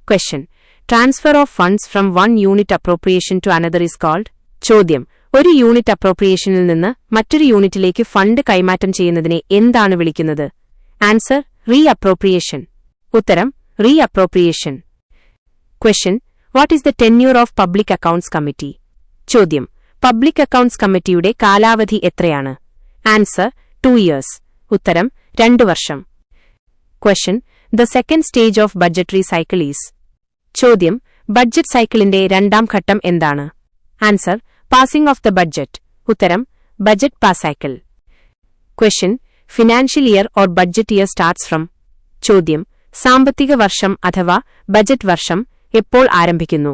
Question. Transfer of funds from one unit appropriation to another is called? ചോദ്യം. ഒരു unit അപ്രോപ്രിയേഷനിൽ നിന്ന് മറ്റൊരു യൂണിറ്റിലേക്ക് ഫണ്ട് കൈമാറ്റം ചെയ്യുന്നതിനെ എന്താണ് വിളിക്കുന്നത്? ആൻസർ. റീഅപ്രോപ്രിയേഷൻ. ഉത്തരം. റീഅപ്രോപ്രിയേഷൻ. Question. What is the tenure of Public Accounts Committee? ചോദ്യം. പബ്ലിക് അക്കൗണ്ട്സ് കമ്മിറ്റിയുടെ കാലാവധി എത്രയാണ്? ആൻസർ. 2 years. ഉത്തരം. 2 വർഷം. Question. The second stage of budgetary cycle is? ചോദ്യം. ബഡ്ജറ്റ് സൈക്കിളിന്റെ രണ്ടാം ഘട്ടം എന്താണ്? Answer. Passing of the budget. ഉത്തരം. Budget pass cycle. Question. Financial year or budget year starts from? ചോദ്യം. സാമ്പത്തിക വർഷം അഥവാ ബജറ്റ് വർഷം എപ്പോൾ ആരംഭിക്കുന്നു?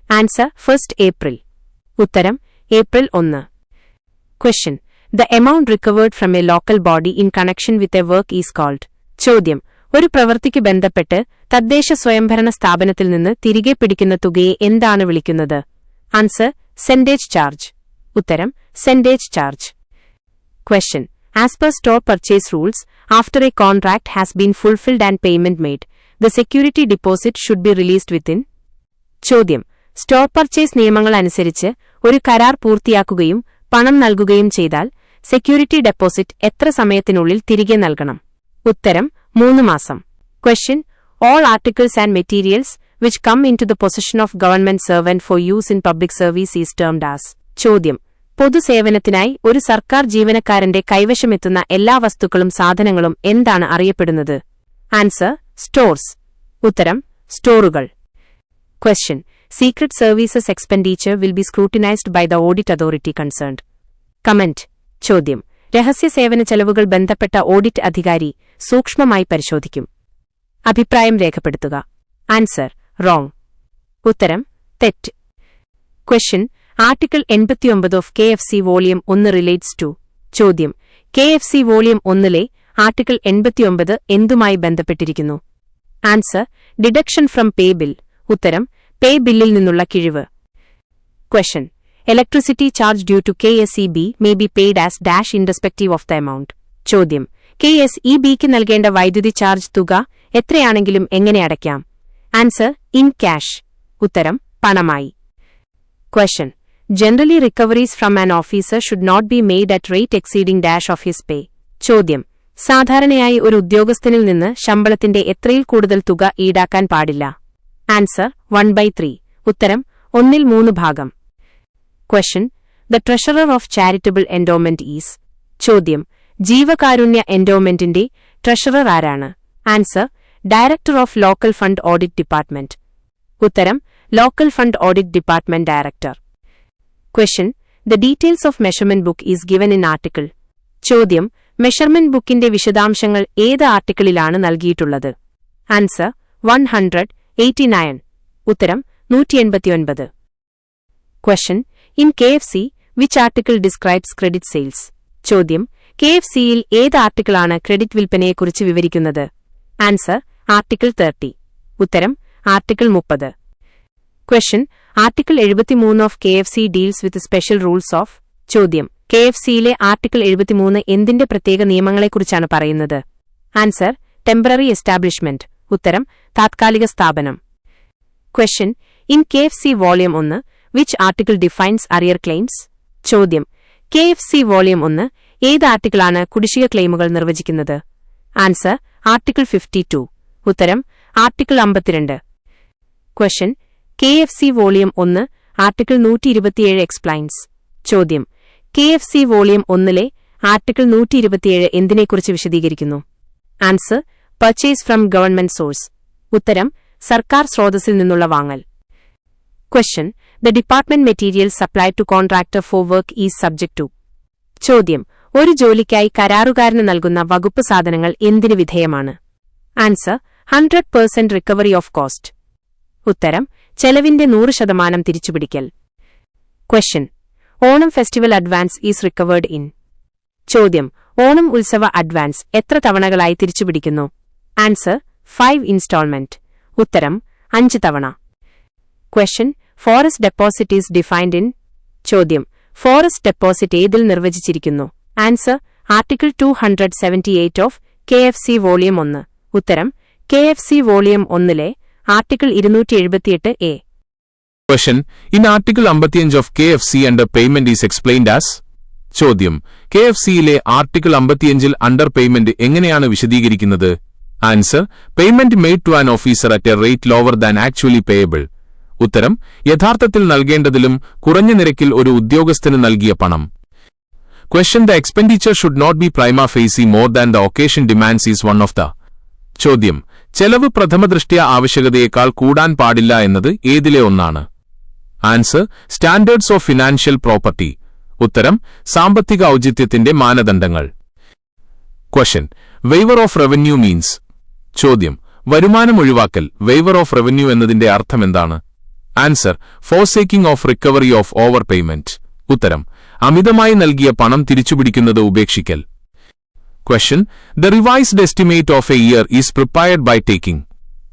ആൻസർ. 1st April. ഉത്തരം. April 1. Question. The amount recovered from a local body in connection with a work is called? ചോദ്യം. ഒരു പ്രവൃത്തിക്ക് ബന്ധപ്പെട്ട് തദ്ദേശ സ്വയംഭരണ സ്ഥാപനത്തിൽ നിന്ന് തിരികെ പിടിക്കുന്ന തുകയെ എന്താണ് വിളിക്കുന്നത്? ആൻസർ. സെന്റേജ് ചാർജ്. ഉത്തരം. സെന്റേജ് charge. Question. As per store purchase rules, after a contract has been fulfilled and payment made, the security deposit should be released within? ചോദ്യം. സ്റ്റോർ പർച്ചേസ് നിയമങ്ങൾ അനുസരിച്ച് ഒരു കരാർ പൂർത്തിയാക്കുകയും പണം നൽകുകയും ചെയ്താൽ സെക്യൂരിറ്റി ഡെപ്പോസിറ്റ് എത്ര സമയത്തിനുള്ളിൽ തിരികെ നൽകണം? ഉത്തരം. 3 മാസം. Question. All articles and materials which come into the possession of government servant for use in public service is termed as? ചോദ്യം. പൊതുസേവനത്തിനായി ഒരു സർക്കാർ ജീവനക്കാരന്റെ കൈവശമെത്തുന്ന എല്ലാ വസ്തുക്കളും സാധനങ്ങളും എന്താണ് അറിയപ്പെടുന്നത്? ആൻസർ. സ്റ്റോർസ്. ഉത്തരം. സ്റ്റോറുകൾ. Question. Secret services expenditure will be scrutinized by the audit authority concerned. Comment. ചോദ്യം. രഹസ്യ സേവന ചെലവുകൾ ബന്ധപ്പെട്ട ഓഡിറ്റ് അധികാരി സൂക്ഷ്മമായി പരിശോധിക്കും. അഭിപ്രായം രേഖപ്പെടുത്തുക. ആൻസർ. റോങ്. ഉത്തരം. തെറ്റ്. Question. Article 89 of KFC volume 1 relates to? ചോദ്യം. KFC വോളിയം 1 ആർട്ടിക്കിൾ 89 എന്തുമായി ബന്ധപ്പെട്ടിരിക്കുന്നു? Answer. Deduction from pay bill. ഉത്തരം. പേ ബില്ലിൽ നിന്നുള്ള കിഴിവ്. Question. Electricity charge due to KSEB may be paid as dash irrespective of the amount. ചോദ്യം. KSEBക്ക് നൽകേണ്ട വൈദ്യുതി ചാർജ് തുക എത്രയാണെങ്കിലും എങ്ങനെ അടയ്ക്കാം? ആൻസർ. In cash. ഉത്തരം. പണമായി. Question. Generally recoveries from an officer should not be made at rate exceeding dash of his pay. ചോദ്യം. സാധാരണയായി ഒരു ഉദ്യോഗസ്ഥനിൽ നിന്ന് ശമ്പളത്തിന്റെ എത്രയിൽ കൂടുതൽ തുക ഈടാക്കാൻ പാടില്ല? ആൻസർ. 1/3. ഉത്തരം. 1/3. Question. The treasurer of charitable endowment is? ചോദ്യം. ജീവകാരുണ്യ എൻഡോമെന്റിന്റെ ട്രഷറർ ആരാണ്? Answer. Director of local fund audit department. ഉത്തരം. Local fund audit department director. Question. The details of measurement book is given in article? ചോദ്യം. Measurement ബുക്കിന്റെ വിശദാംശങ്ങൾ ഏത് ആർട്ടിക്കിളിലാണ് നൽകിയിട്ടുള്ളത്? ആൻസർ. 189. ഉത്തരം. 189. Question. In KFC, which article describes credit sales? ചോദ്യം. KFCയിൽ ഏത് ആർട്ടിക്കിളാണ് credit വിൽപ്പനയെക്കുറിച്ച് വിവരിക്കുന്നത്? ആൻസർ. ആർട്ടിക്കിൾ 30. ഉത്തരം. Article 30. Question. Article 73 of KFC deals with special rules of? ചോദ്യം. KFCയിലെ ആർട്ടിക്കിൾ 73 എന്തിന്റെ പ്രത്യേക നിയമങ്ങളെക്കുറിച്ചാണ് പറയുന്നത്? ആൻസർ. Temporary establishment. ഉത്തരം. താത്കാലിക സ്ഥാപനം. Question. In KFC volume 1, which article defines arrear claims? ചോദ്യം. KFC വോളിയം 1 ഏത് ആർട്ടിക്കിളാണ് കുടിശ്ശിക ക്ലെയിമുകൾ നിർവചിക്കുന്നത്? ആൻസർ. ആർട്ടിക്കിൾ 52. ഉത്തരം. Article 52. Question. KFC volume 1 article 127 എക്സ്പ്ലൈൻസ്. ചോദ്യം. KFC വോളിയം 1 ആർട്ടിക്കിൾ 127 എന്തിനെക്കുറിച്ച് വിശദീകരിക്കുന്നു? Answer. Purchase from government source. ഉത്തരം. സർക്കാർ സ്രോതസ്സിൽ നിന്നുള്ള വാങ്ങൽ. Question. The department materials supplied to contractor for work is subject to? ചോദ്യം. ഒരു ജോലിക്കായി കരാറുകാരന് നൽകുന്ന വകുപ്പ് സാധനങ്ങൾ എന്തിനു വിധേയമാണ്? ആൻസർ. 100% recovery of cost. ഉത്തരം. ചെലവിന്റെ 100% തിരിച്ചുപിടിക്കൽ. Question. Onam festival advance is recovered in? ചോദ്യം. ഓണം ഉത്സവ അഡ്വാൻസ് എത്ര തവണകളായി തിരിച്ചുപിടിക്കുന്നു? ആൻസർ. 5 ഇൻസ്റ്റാൾമെന്റ്. ഉത്തരം. 5 തവണ. Question. Forest deposit is defined in? ചോദ്യം. ഫോറസ്റ്റ് ഡെപ്പോസിറ്റ് ഏതിൽ നിർവചിച്ചിരിക്കുന്നു? Answer. Article 278 of KFC volume 1. ഉത്തരം. KFC volume 1 article 278A. Question. In Article 55 of KFC under payment is explained as? ചോദ്യം. KFCയിലെ ആർട്ടിക്കിൾ 55ൽ അണ്ടർ പേയ്മെന്റ് എങ്ങനെയാണ് വിശദീകരിക്കുന്നത്? Answer. Payment made to an officer at a rate lower than actually payable. ഉത്തരം. യഥാർത്ഥത്തിൽ നൽകേണ്ടതിലും കുറഞ്ഞ നിരക്കിൽ ഒരു ഉദ്യോഗസ്ഥന് നൽകിയ പണം. Question. The expenditure should not be prima facie more than the occasion demands is one of the. ചോദ്യം. ചെലവ് പ്രഥമദൃഷ്ട്യാ ആവശ്യകതയേക്കാൾ കൂടാൻ പാടില്ല എന്നത് ഏതിലെ ഒന്നാണ്? Answer. Standards of financial property. ഉത്തരം. സാമ്പത്തിക ഔചിത്യത്തിന്റെ മാനദണ്ഡങ്ങൾ. Question. Waiver of revenue means. ചോദ്യം. വരുമാനം ഒഴിവാക്കൽ വെയ്വർ ഓഫ് റവന്യൂ എന്നതിന്റെ അർത്ഥമെന്താണ്? Answer. Forsaking of recovery of over payment. ഉത്തരം. അമിതമായി നൽകിയ പണം തിരിച്ചുപിടിക്കുന്നത് ഉപേക്ഷിക്കൽ. Question. The revised estimate of a year is prepared by taking.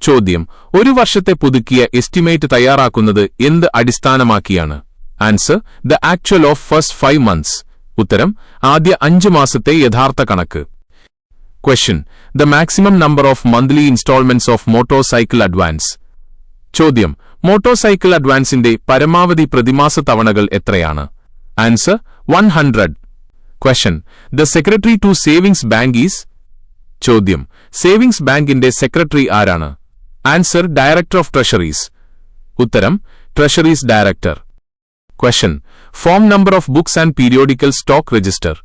ചോദ്യം. ഒരു വർഷത്തെ പുതുക്കിയ എസ്റ്റിമേറ്റ് തയ്യാറാക്കുന്നത് എന്ത് അടിസ്ഥാനമാക്കിയാണ്? Answer. The actual of first 5 months. ഉത്തരം. ആദ്യ 5 മാസത്തെ യഥാർത്ഥ കണക്ക്. Question. The maximum number of monthly instalments of motor cycle advance. ചോദ്യം. മോട്ടോർ സൈക്കിൾ അഡ്വാൻസിന്റെ പരമാവധി പ്രതിമാസ തവണകൾ എത്രയാണ്? Answer. 100. Question. The secretary to savings bank is. ചോദ്യം. സേവിംഗ്സ് ബാങ്കിന്റെ സെക്രട്ടറി ആരാണ്? ആൻസർ. Director of treasuries. ഉത്തരം. Treasuries director. Question. Form number of books and periodical stock register.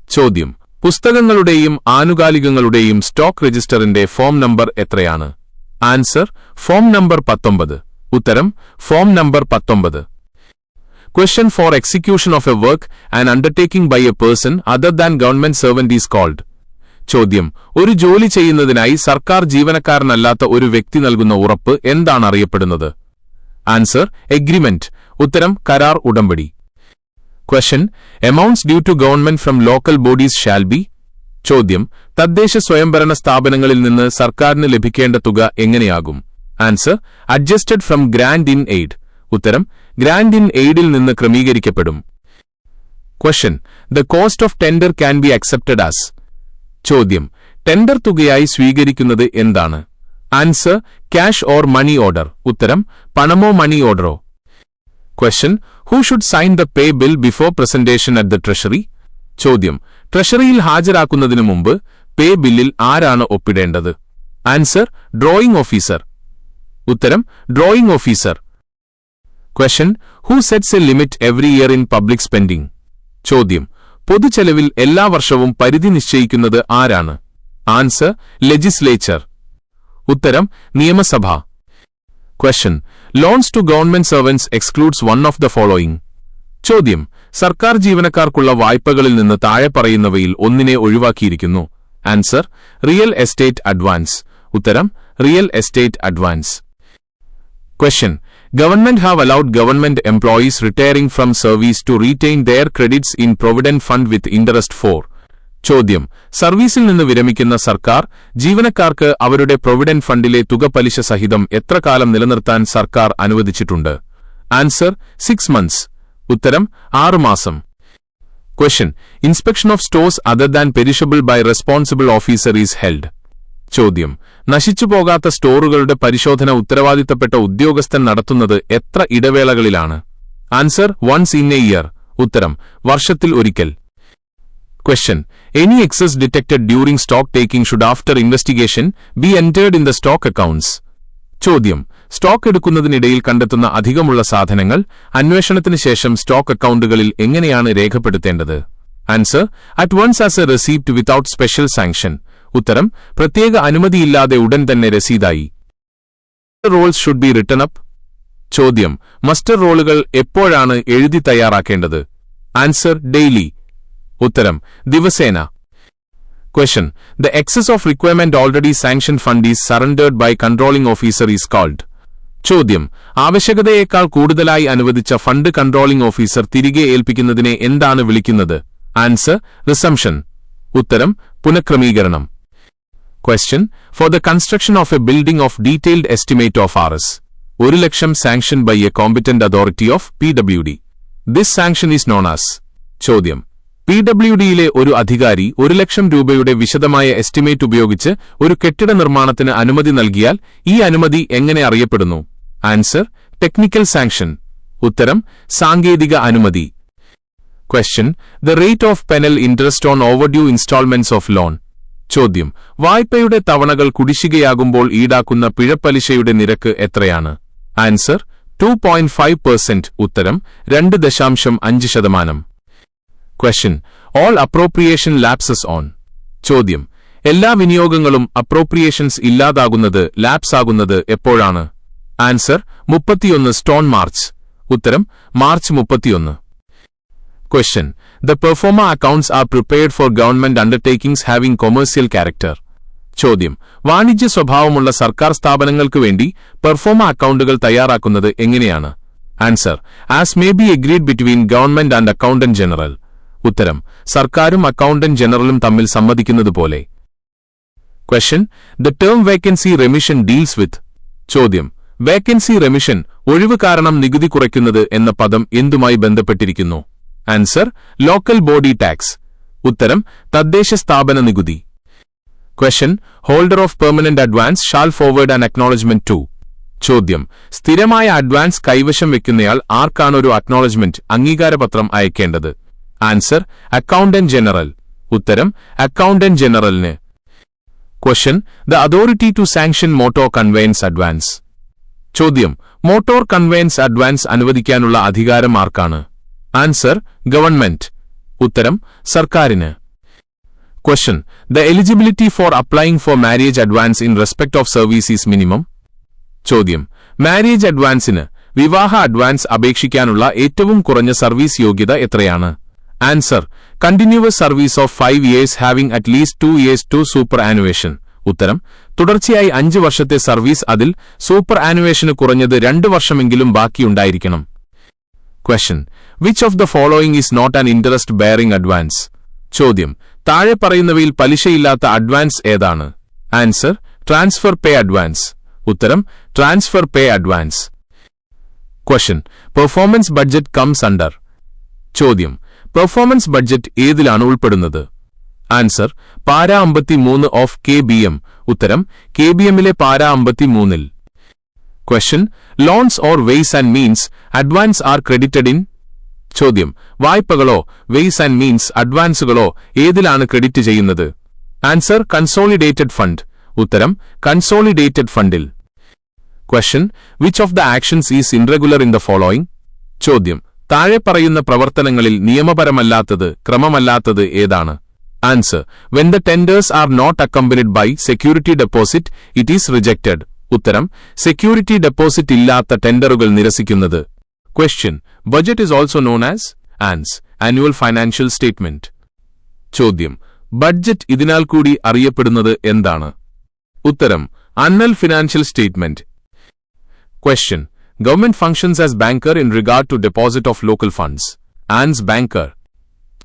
ചോദ്യം. പുസ്തകങ്ങളുടെയും ആനുകാലികങ്ങളുടെയും സ്റ്റോക്ക് രജിസ്റ്ററിന്റെ ഫോം നമ്പർ എത്രയാണ്? ആൻസർ. Form number 19. ഉത്തരം. Form number 19. Question. For execution of a work and undertaking by a person other than government servant is called. ചോദ്യം. ഒരു ജോലി ചെയ്യുന്നതിനായി സർക്കാർ ജീവനക്കാരനല്ലാത്ത ഒരു വ്യക്തി നൽകുന്ന ഉറപ്പ് എന്താണ് അറിയപ്പെടുന്നത്? ആൻസർ. എഗ്രിമെന്റ്. ഉത്തരം. കരാർ ഉടമ്പടി. Question. Amounts due to government from local bodies shall be. ചോദ്യം. തദ്ദേശ സ്വയംഭരണ സ്ഥാപനങ്ങളിൽ നിന്ന് സർക്കാരിന് ലഭിക്കേണ്ട തുക എങ്ങനെയാകും? Answer. Adjusted from grant in aid. ഉത്തരം. ഗ്രാന്റ് ഇൻ എയ്ഡിൽ നിന്ന് ക്രമീകരിക്കപ്പെടും. Question. The cost of tender can be accepted as. ചോദ്യം. ടെൻഡർ തുകയായി സ്വീകരിക്കുന്നത് എന്താണ്? Answer. Cash or money order. ഉത്തരം. പണമോ മണി ഓർഡറോ. Question. Who should sign the pay bill before presentation at the treasury. ചോദ്യം. ട്രഷറിയിൽ ഹാജരാക്കുന്നതിനു മുമ്പ് പേ ബില്ലിൽ ആരാണ് ഒപ്പിടേണ്ടത്? ആൻസർ. Drawing officer. ഉത്തരം. Drawing officer. Question. Who sets a limit every year in public spending. ചോദ്യം. പൊതുചെലവിൽ എല്ലാ വർഷവും പരിധി നിശ്ചയിക്കുന്നത് ആരാണ്? ആൻസർ. ലെജിസ്ലേച്ചർ. ഉത്തരം. നിയമസഭ. Question. Loans to government servants excludes one of the following. ചോദ്യം. സർക്കാർ ജീവനക്കാർക്കുള്ള വായ്പകളിൽ നിന്ന് താഴെ പറയുന്നവയിൽ ഒന്നിനെ ഒഴിവാക്കിയിരിക്കുന്നു. ആൻസർ. Real estate advance. ഉത്തരം. Real estate advance. Question. Government have allowed government employees retiring from service to retain their credits in Provident Fund with interest for. ചോദ്യം. സർവീസിൽ നിന്ന് വിരമിക്കുന്ന സർക്കാർ ജീവനക്കാർക്ക് അവരുടെ പ്രൊവിഡന്റ് ഫണ്ടിലെ തുക പലിശ സഹിതം എത്ര കാലം നിലനിർത്താൻ സർക്കാർ അനുവദിച്ചിട്ടുണ്ട്? ആൻസർ. 6 months. ഉത്തരം. 6 മാസം. Question. Inspection of stores other than perishable by responsible officer is held. ചോദ്യം. നശിച്ചുപോകാത്ത സ്റ്റോറുകളുടെ പരിശോധന ഉത്തരവാദിത്തപ്പെട്ട ഉദ്യോഗസ്ഥൻ നടത്തുന്നത് എത്ര ഇടവേളകളിലാണ്? Answer. Once in a year. ഉത്തരം. വർഷത്തിൽ ഒരിക്കൽ. Question. Any excess detected during stock taking should after investigation be entered in the stock accounts. ചോദ്യം. സ്റ്റോക്ക് എടുക്കുന്നതിനിടയിൽ കണ്ടെത്തുന്ന അധികമുള്ള സാധനങ്ങൾ അന്വേഷണത്തിന് ശേഷം സ്റ്റോക്ക് അക്കൌണ്ടുകളിൽ എങ്ങനെയാണ് രേഖപ്പെടുത്തേണ്ടത്? Answer. At once as a receipt without special sanction. ഉത്തരം. പ്രത്യേക അനുമതിയില്ലാതെ ഉടൻ തന്നെ രസീതായി. Rolls should be written up. ചോദ്യം. മസ്റ്റർ റോളുകൾ എപ്പോഴാണ് എഴുതി തയ്യാറാക്കേണ്ടത്? ആൻസർ. ഡെയിലി. ഉത്തരം. ദിവസേന. Question. The excess of requirement already sanction fund is surrendered by controlling officer is called. ചോദ്യം. ആവശ്യകതയേക്കാൾ കൂടുതലായി അനുവദിച്ച ഫണ്ട് കൺട്രോളിംഗ് ഓഫീസർ തിരികെ ഏൽപ്പിക്കുന്നതിനെ എന്താണ് വിളിക്കുന്നത്? ആൻസർ. റിസംഷൻ. ഉത്തരം. പുനഃക്രമീകരണം. Question. For the construction of a building of detailed estimate of Rs. 1 lakh sanctioned by a competent authority of PWD. This sanction is known as. ചോദ്യം. PWDയിലെ ഒരു അധികാരി 1,00,000 രൂപയുടെ വിശദമായ എസ്റ്റിമേറ്റ് ഉപയോഗിച്ച് ഒരു കെട്ടിട നിർമ്മാണത്തിന് അനുമതി നൽകിയാൽ ഈ അനുമതി എങ്ങനെ അറിയപ്പെടുന്നു? Answer: technical sanction. ഉത്തരം: സാങ്കേതിക അനുമതി. Question: the rate of penal interest on overdue instalments of loan. ചോദ്യം: വായ്പയുടെ തവണകൾ കുടിശ്ശികയാകുമ്പോൾ ഈടാക്കുന്ന പിഴപ്പലിശയുടെ നിരക്ക് എത്രയാണ്? ആൻസർ: 2.5%. ഉത്തരം: 2.5%. Question: all appropriation lapses on. ചോദ്യം: എല്ലാ വിനിയോഗങ്ങളും അപ്രോപ്രിയേഷൻസ് ഇല്ലാതാകുന്നത് ലാപ്സ് ആകുന്നത് എപ്പോഴാണ്? Answer: 31 March. ഉത്തരം: March 31. Question: the proforma accounts are prepared for government undertakings having commercial character. ചോദ്യം: വാണിജ്യ സ്വഭാവമുള്ള സർക്കാർ സ്ഥാപനങ്ങൾക്ക് വേണ്ടി പെർഫോമ അക്കൌണ്ടുകൾ തയ്യാറാക്കുന്നത് എങ്ങനെയാണ്? Answer: as may be agreed between government and accountant general. ഉത്തരം: സർക്കാരും അക്കൌണ്ടന്റ് ജനറലും തമ്മിൽ സമ്മതിക്കുന്നതുപോലെ. Question: the term vacancy remission deals with. ചോദ്യം: വേക്കൻസി റെമിഷൻ, ഒഴിവ് കാരണം നികുതി കുറയ്ക്കുന്നത് എന്ന പദം എന്തുമായി ബന്ധപ്പെട്ടിരിക്കുന്നു? Answer: local body tax. ഉത്തരം: തദ്ദേശ സ്ഥാപന നികുതി. Question: holder of permanent advance shall forward an acknowledgement to. ചോദ്യം: സ്ഥിരമായ അഡ്വാൻസ് കൈവശം വെക്കുന്നയാൾ ആർക്കാണ് ഒരു അക്നോളജ്മെന്റ് അംഗീകാരപത്രം അയക്കേണ്ടത്? Answer: accountant general. ഉത്തരം: അക്കൌണ്ടന്റ് ജനറലിന്. Question: the authority to sanction motor conveyance advance. ചോദ്യം: മോട്ടോർ കൺവെയൻസ് അഡ്വാൻസ് അനുവദിക്കാനുള്ള അധികാരം ആർക്കാണ്? Answer: government. ഉത്തരം: സർക്കാരിന്. Question: the eligibility for applying for marriage advance in respect of service is minimum. ചോദ്യം: marriage അഡ്വാൻസിന്, വിവാഹ അഡ്വാൻസ് അപേക്ഷിക്കാനുള്ള ഏറ്റവും കുറഞ്ഞ സർവീസ് യോഗ്യത എത്രയാണ്? Answer: continuous service of 5 years having at least 2 years to superannuation. ഉത്തരം: തുടർച്ചയായി 5 വർഷത്തെ സർവീസ്, അതിൽ സൂപ്പർ ആനുവേഷന് കുറഞ്ഞത് 2 വർഷമെങ്കിലും ബാക്കിയുണ്ടായിരിക്കണം. Question: which of the following is not an interest bearing advance. ചോദ്യം: താഴെ പറയുന്നവയിൽ പലിശയില്ലാത്ത അഡ്വാൻസ് ഏതാണ്? Answer: transfer pay advance. ഉത്തരം: transfer pay advance. Question: performance budget comes under. ചോദ്യം: പെർഫോമൻസ് ബഡ്ജറ്റ് ഏതിലാണ് ഉൾപ്പെടുന്നത്? ആൻസർ: പാര 53 ഓഫ് KBM. ഉത്തരം: KBMലെ പാര 53-ൽ. Question: loans or ways and means advance are credited in. ചോദ്യം: വായ്പകളോ വെയ്സ് ആൻഡ് മീൻസ് അഡ്വാൻസുകളോ ഏതിലാണ് ക്രെഡിറ്റ് ചെയ്യുന്നത്? Answer: consolidated fund. ഉത്തരം: കൺസോളിഡേറ്റഡ് ഫണ്ടിൽ. Question: which of the actions is irregular in the following. ചോദ്യം: താഴെ പറയുന്ന പ്രവർത്തനങ്ങളിൽ നിയമപരമല്ലാത്തത്, ക്രമമല്ലാത്തത് ഏതാണ്? Answer: when the tenders are not accompanied by security deposit it is rejected. ഉത്തരം: സെക്യൂരിറ്റി ഡെപ്പോസിറ്റ് ഇല്ലാത്ത ടെൻഡറുകൾ നിരസിക്കുന്നത്. Question: budget is also known as annual financial statement. ചോദ്യം: ബഡ്ജറ്റ് ഇതിനാൽ കൂടി അറിയപ്പെടുന്നത് എന്താണ്? ഉത്തരം: annual financial statement. Question: government functions as banker in regard to deposit of local funds. Answer banker.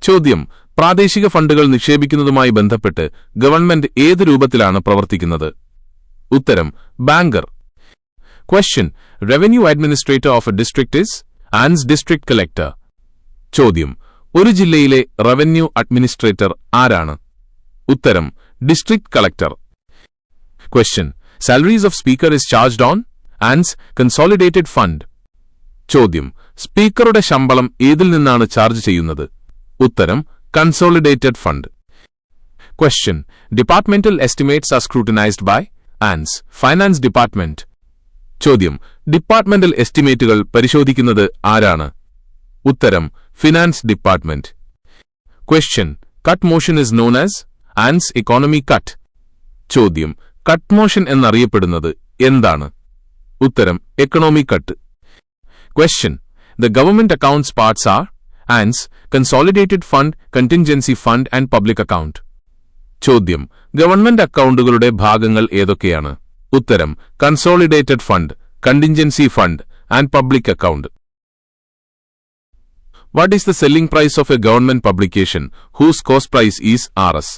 ചോദ്യം: പ്രാദേശിക ഫണ്ടുകൾ നിക്ഷേപിക്കുന്നതുമായി ബന്ധപ്പെട്ട് ഗവൺമെന്റ് ഏത് രൂപത്തിലാണ് പ്രവർത്തിക്കുന്നത്? ഉത്തരം: banker. Question: revenue administrator of a district is answer district collector. ചോദ്യം: ഒരു ജില്ലയിലെ റവന്യൂ അഡ്മിനിസ്ട്രേറ്റർ ആരാണ്? ഉത്തരം: district collector. Question: salaries of speaker is charged on answer consolidated fund. ചോദ്യം: സ്പീക്കറുടെ ശമ്പളം ഏതിൽ നിന്നാണ് ചാർജ് ചെയ്യുന്നത്? ഉത്തരം: consolidated fund. Question: departmental estimates are scrutinised by answer finance department. ചോദ്യം: ഡിപ്പാർട്ട്മെന്റൽ എസ്റ്റിമേറ്റുകൾ പരിശോധിക്കുന്നത് ആരാണ്? ഉത്തരം: finance department. Question: cut motion is known answer economy cut. ചോദ്യം: കട്ട് മോഷൻ എന്നറിയപ്പെടുന്നത് എന്താണ്? ഉത്തരം: economy cut. Question: the government accounts parts are answer consolidated fund, contingency fund and public account. ചോദ്യം: ഗവൺമെന്റ് അക്കൌണ്ടുകളുടെ ഭാഗങ്ങൾ ഏതൊക്കെയാണ്? ഉത്തരം: consolidated fund, contingency fund and public account. What is the selling price of a government publication whose cost price is Rs.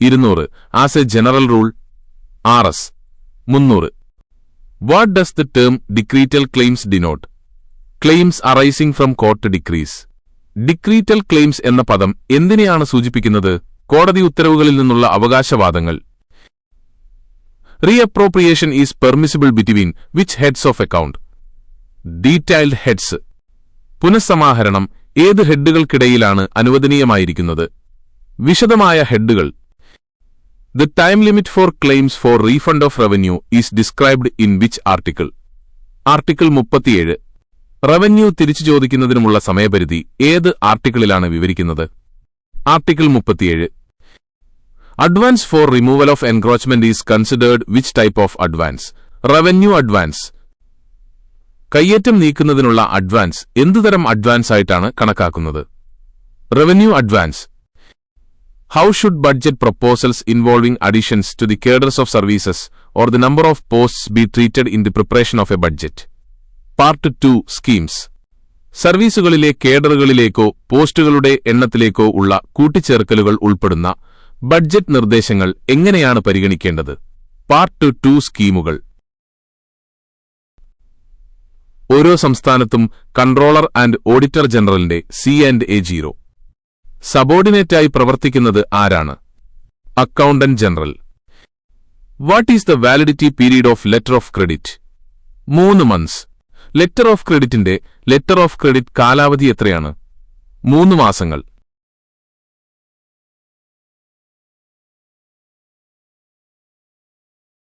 200 as a general rule? Rs. 300. What does the term decretal claims denote? Claims arising from court decrees. Decretal claims എന്ന പദം എന്തിനെയാണ് സൂചിപ്പിക്കുന്നത്? കോടതി ഉത്തരവുകളിൽ നിന്നുള്ള അവകാശവാദങ്ങൾ. Reappropriation is permissible between which heads of account? Detailed heads. പുനഃസമാഹരണം ഏത് ഹെഡുകൾക്കിടയിലാണ് അനുവദനീയമായിരിക്കുന്നത്? വിശദമായ ഹെഡുകൾ. The time limit for claims for refund of revenue is described in which article? Article 37. Revenue തിരിച്ചു ചോദിക്കുന്നതിനുമുള്ള സമയപരിധി ഏത് ആർട്ടിക്കിളിലാണ് വിവരിക്കുന്നത്? Article 37. Advance for removal of encroachment is considered which type of advance? Revenue advance. കയ്യേറ്റം നീക്കുന്നതിനുള്ള അഡ്വാൻസ് എന്തുതരം advance ആയിട്ടാണ് കണക്കാക്കുന്നത്? Revenue advance. How should budget proposals involving additions to the cadres of services or the number of posts be treated in the preparation of a budget? Part 2 Schemes. സർവീസുകളിലെ കേഡറുകളിലേക്കോ പോസ്റ്റുകളുടെ എണ്ണത്തിലേക്കോ ഉള്ള കൂട്ടിച്ചേർക്കലുകൾ ഉൾപ്പെടുന്ന budget നിർദ്ദേശങ്ങൾ എങ്ങനെയാണ് പരിഗണിക്കേണ്ടത്? Part 2 സ്കീമുകൾ. ഓരോ സംസ്ഥാനത്തും കൺട്രോളർ ആൻഡ് ഓഡിറ്റർ ജനറലിന്റെ C&A0. സബോർഡിനേറ്റായി പ്രവർത്തിക്കുന്നത് ആരാണ്? Accountant general. What is the validity period of letter of credit? 3 months. Letter of ക്രെഡിറ്റിന്റെ ലെറ്റർ ഓഫ് ക്രെഡിറ്റ് കാലാവധി എത്രയാണ്? 3 മാസങ്ങൾ.